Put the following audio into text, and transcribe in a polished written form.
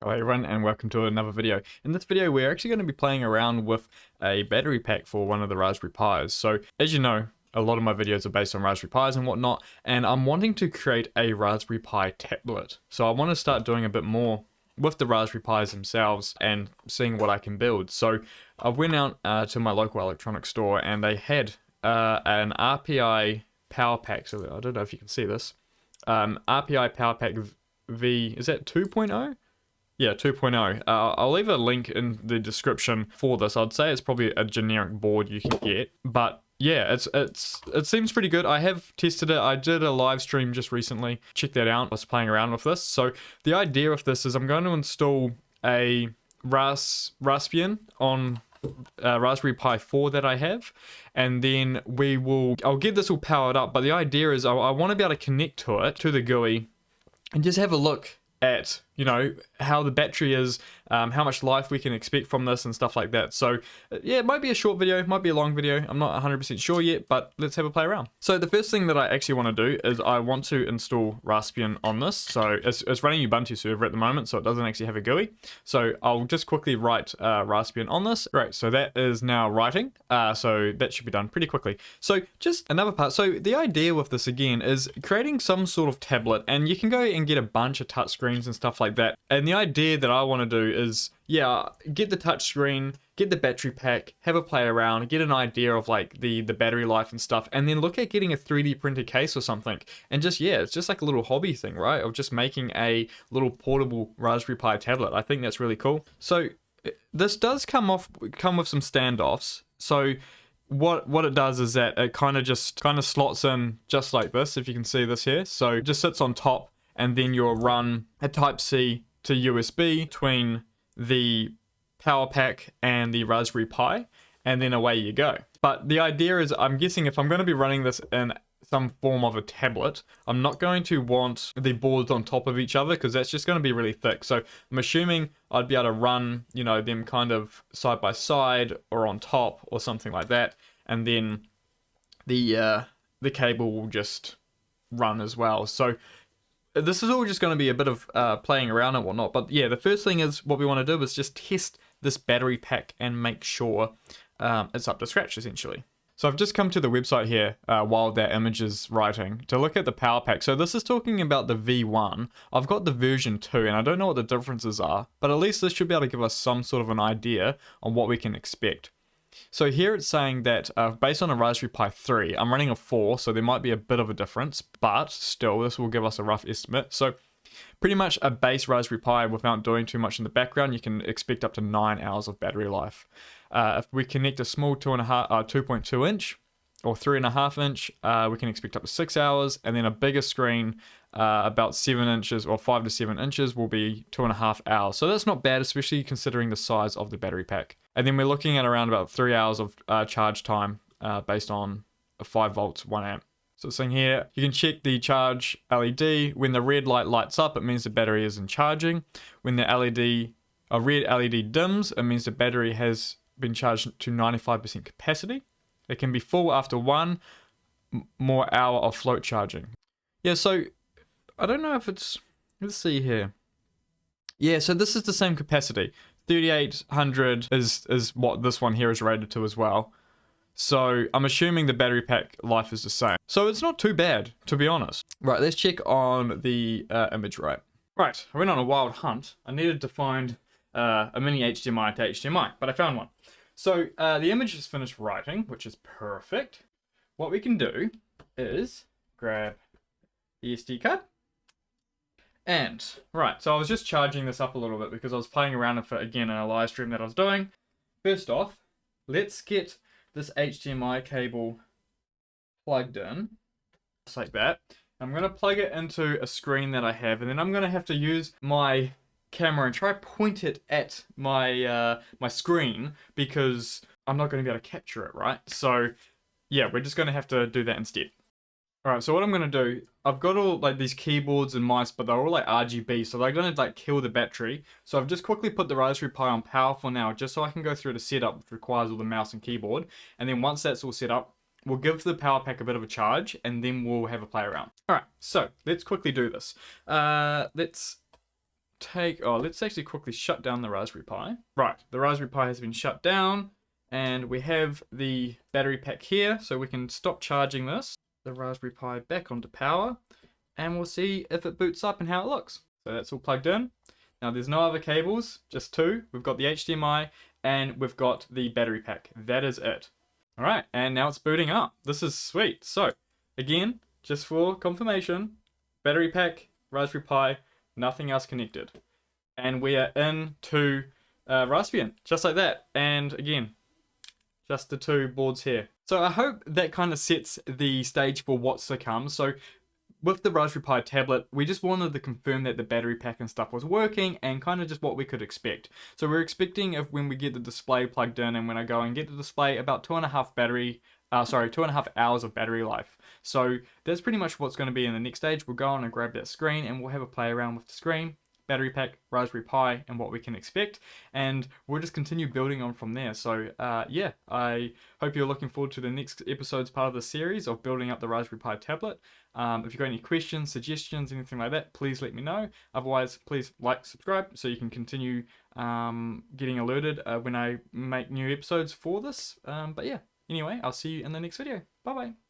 Hello everyone and welcome to another video. In this video we're actually going to be playing around with a battery pack for one of the Raspberry Pis. So as you know, a lot of my videos are based on Raspberry Pis and whatnot, and I'm wanting to create a Raspberry Pi tablet. So I want to start doing a bit more with the Raspberry Pis themselves and seeing what I can build. So I went out to my local electronics store and they had an RPI power pack. So I don't know if you can see this. RPI power pack V, is that 2.0? Yeah, 2.0. I'll leave a link in the description for this. I'd say it's probably a generic board you can get, but yeah, it seems pretty good. I have tested it. I did a live stream just recently. Check that out. I was playing around with this. So the idea of this is I'm going to install a Raspbian on Raspberry Pi 4 that I have, and then I'll get this all powered up, but the idea is I want to be able to connect to it, to the GUI, and just have a look at, you know, how the battery is, how much life we can expect from this and stuff like that. So yeah, it might be a short video, it might be a long video, I'm not 100% sure yet, but let's have a play around. So the first thing that I actually want to do is I want to install Raspbian on this. So it's running Ubuntu server at the moment, so it doesn't actually have a GUI. So I'll just quickly write Raspbian on this. Right, so that is now writing, so that should be done pretty quickly. So just another part, so the idea with this again is creating some sort of tablet, and you can go and get a bunch of touchscreens and stuff like that. And the idea that I want to do is, yeah, get the touchscreen, get the battery pack, have a play around, get an idea of like the battery life and stuff, and then look at getting a 3D printed case or something. And just, yeah, it's just like a little hobby thing, right? Of just making a little portable Raspberry Pi tablet. I think that's really cool. So this does come with some standoffs. So what it does is that it kind of slots in just like this, if you can see this here. So it just sits on top, and then you'll run a Type-C to USB between the power pack and the Raspberry Pi, and then away you go. But the idea is, I'm guessing if I'm going to be running this in some form of a tablet, I'm not going to want the boards on top of each other, because that's just going to be really thick. So I'm assuming I'd be able to run, you know, them kind of side by side or on top or something like that, and then the cable will just run as well. So this is all just going to be a bit of playing around and whatnot. But yeah, the first thing is what we want to do is just test this battery pack and make sure it's up to scratch, essentially. So I've just come to the website here while that image is writing to look at the power pack. So this is talking about the V1. I've got the version 2, and I don't know what the differences are, but at least this should be able to give us some sort of an idea on what we can expect. So here it's saying that based on a Raspberry Pi 3, I'm running a 4, so there might be a bit of a difference, but still this will give us a rough estimate. So pretty much a base Raspberry Pi without doing too much in the background, you can expect up to 9 hours of battery life. If we connect a small 2.2 inch or 3.5 inch, we can expect up to 6 hours, and then a bigger screen, about 7 inches or 5 to 7 inches, will be 2.5 hours. So that's not bad, especially considering the size of the battery pack. And then we're looking at around about 3 hours of charge time based on a 5 volts, 1 amp. So it's saying here, you can check the charge LED. When the red light lights up, it means the battery isn't charging. When the red LED dims, it means the battery has been charged to 95% capacity. It can be full after 1 more hour of float charging. Yeah, so I don't know if it's, let's see here. Yeah, so this is the same capacity. 3800 is what this one here is rated to as well. So I'm assuming the battery pack life is the same. So it's not too bad, to be honest. Right, let's check on the image right. Right, I went on a wild hunt. I needed to find a mini HDMI to HDMI, but I found one. So the image is finished writing, which is perfect. What we can do is grab the SD card. And, right, so I was just charging this up a little bit because I was playing around with it again in a live stream that I was doing. First off, let's get this HDMI cable plugged in, just like that. I'm going to plug it into a screen that I have, and then I'm going to have to use my camera and try point it at my my screen, because I'm not going to be able to capture it, right? So yeah, we're just going to have to do that instead. Alright, so what I'm going to do, I've got all like these keyboards and mice, but they're all like RGB, so they're going to like kill the battery. So I've just quickly put the Raspberry Pi on power for now, just so I can go through the setup, which requires all the mouse and keyboard. And then once that's all set up, we'll give the power pack a bit of a charge, and then we'll have a play around. Alright, so let's quickly do this. Let's let's actually quickly shut down the Raspberry Pi. Right, the Raspberry Pi has been shut down, and we have the battery pack here, so we can stop charging this. The Raspberry Pi back onto power, and we'll see if it boots up and how it looks. So that's all plugged in. Now there's no other cables, just two. We've got the HDMI and we've got the battery pack. That is it. All right, and now it's booting up. This is sweet. So again, just for confirmation, battery pack, Raspberry Pi, nothing else connected. And we are into Raspbian, just like that. And again, just the two boards here. So I hope that kind of sets the stage for what's to come. So with the Raspberry Pi tablet, we just wanted to confirm that the battery pack and stuff was working and kind of just what we could expect. So we're expecting, if when we get the display plugged in and when I go and get the display, about 2.5 hours of battery life. So that's pretty much what's going to be in the next stage. We'll go on and grab that screen and we'll have a play around with the screen, battery pack, Raspberry Pi, and what we can expect, and we'll just continue building on from there. So yeah, I hope you're looking forward to the next episode's part of the series of building up the Raspberry Pi tablet. If you've got any questions, suggestions, anything like that, please let me know. Otherwise, please like, subscribe, so you can continue getting alerted when I make new episodes for this. But yeah, anyway, I'll see you in the next video. Bye bye.